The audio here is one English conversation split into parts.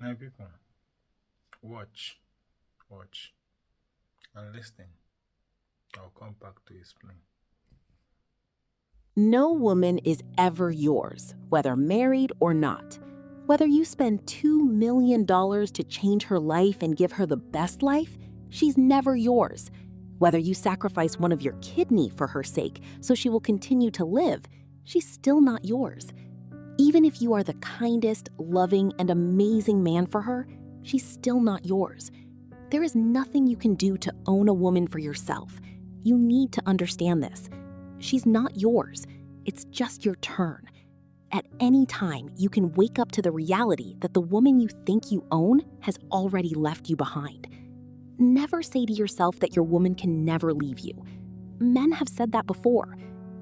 My people, watch, watch, and listen. I'll come back to explain. No woman is ever yours, whether married or not. Whether you spend $2 million to change her life and give her the best life, she's never yours. Whether you sacrifice one of your kidney for her sake so she will continue to live, she's still not yours. Even if you are the kindest, loving, and amazing man for her, she's still not yours. There is nothing you can do to own a woman for yourself. You need to understand this. She's not yours. It's just your turn. At any time, you can wake up to the reality that the woman you think you own has already left you behind. Never say to yourself that your woman can never leave you. Men have said that before.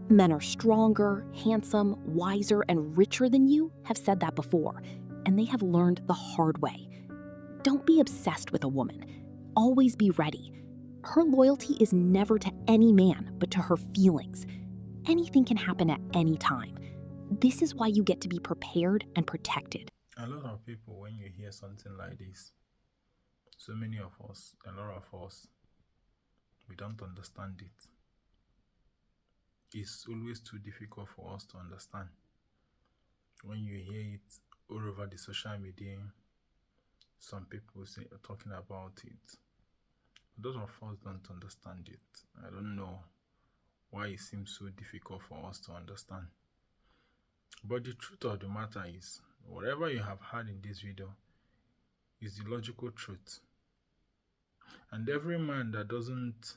Men are stronger, handsome, wiser, and richer than you have said that before, and they have learned the hard way. Don't be obsessed with a woman. Always be ready. Her loyalty is never to any man, but to her feelings. Anything can happen at any time. This is why you get to be prepared and protected. A lot of people, when you hear something like this, so many of us, a lot of us, we don't understand it. It's always too difficult for us to understand. When you hear it all over the social media, some people say talking about it. Those of us don't understand it. I don't know why it seems so difficult for us to understand. But the truth of the matter is, whatever you have heard in this video is the logical truth. And every man that doesn't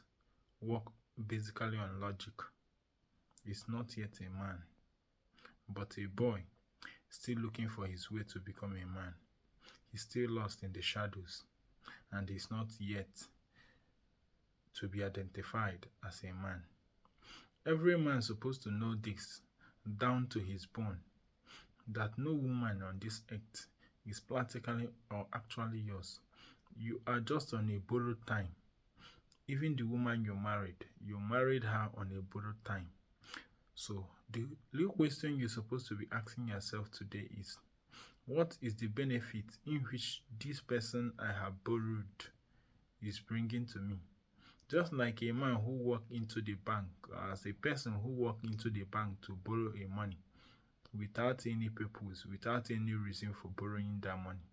work basically on logic is not yet a man, but a boy still looking for his way to become a man. He's still lost in the shadows and is not yet to be identified as a man. Every man is supposed to know this down to his bone, that no woman on this earth is practically or actually yours. You are just on a borrowed time. Even the woman you married her on a borrowed time. So the real question you're supposed to be asking yourself today is, what is the benefit in which this person I have borrowed is bringing to me? Just like a man who walked into the bank, as a person who walked into the bank to borrow a money without any purpose, without any reason for borrowing that money,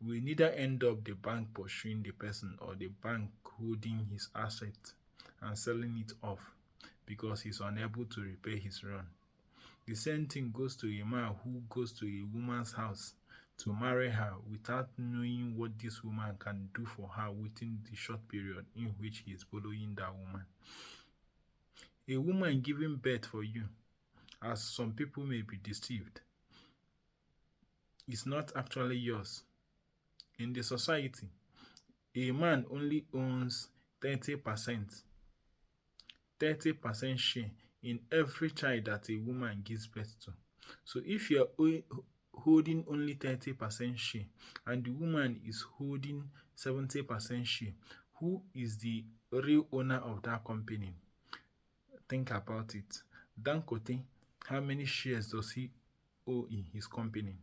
we neither end up the bank pursuing the person or the bank holding his asset and selling it off because he's unable to repay his run. The same thing goes to a man who goes to a woman's house to marry her without knowing what this woman can do for her within the short period in which he is following that woman. A woman giving birth for you, as some people may be deceived, is not actually yours. In the society, a man only owns 30%, 30% share in every child that a woman gives birth to. So if you're holding only 30% share and the woman is holding 70% share, who is the real owner of that company? Think about it. Dangote, how many shares does he owe in his company?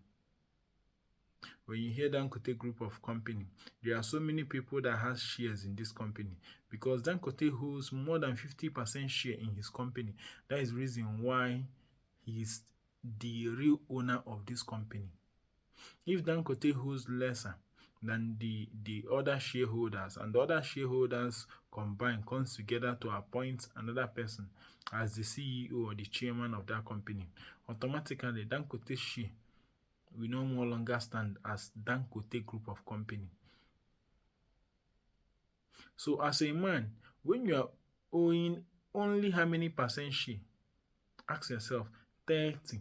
When you hear Dangote Group of Company, there are so many people that has shares in this company because Dangote holds more than 50% share in his company. That is the reason why he is the real owner of this company. If Dangote holds lesser than the other shareholders and the other shareholders combine comes together to appoint another person as the CEO or the chairman of that company, automatically Dangote share will no more longer stand as Dangote Group of Company. So as a man, when you are owing only how many percent share? Ask yourself, 30,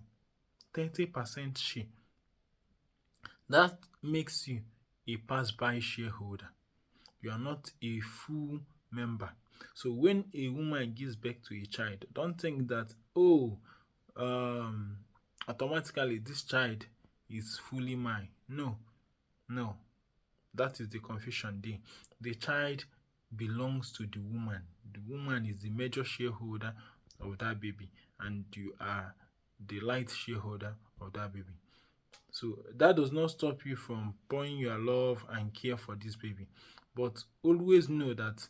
30% share. That makes you a pass-by shareholder. You are not a full member. So when a woman gives birth to a child, don't think that, oh, um, automatically this child is fully mine. No, no. That is the confusion there. The child belongs to the woman. The woman is the major shareholder of that baby, and you are the light shareholder of that baby. So that does not stop you from pouring your love and care for this baby. But always know that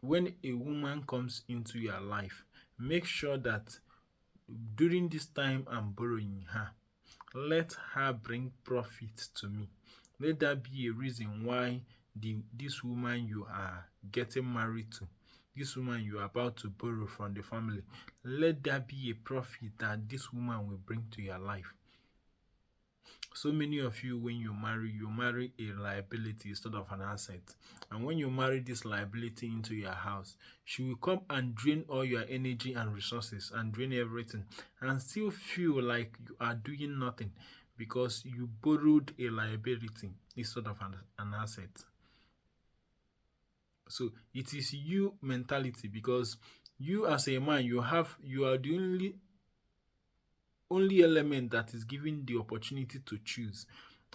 when a woman comes into your life, make sure that during this time I'm borrowing her, let her bring profit to me. Let that be a reason why this woman you are getting married to, this woman you are about to borrow from the family, let that be a profit that this woman will bring to your life. So many of you, when you marry a liability instead of an asset. And when you marry this liability into your house, she will come and drain all your energy and resources and drain everything and still feel like you are doing nothing because you borrowed a liability instead of an asset. So it is you mentality, because you as a man, you are the only element that is given the opportunity to choose.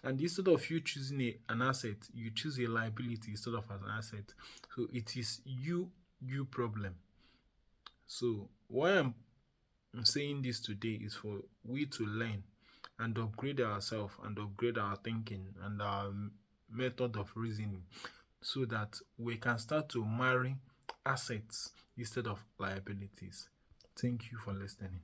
And instead of you choosing an asset, you choose a liability instead of an asset. So it is you problem. So why I'm saying this today is for we to learn and upgrade ourselves and upgrade our thinking and our method of reasoning, so that we can start to marry assets instead of liabilities. Thank you for listening.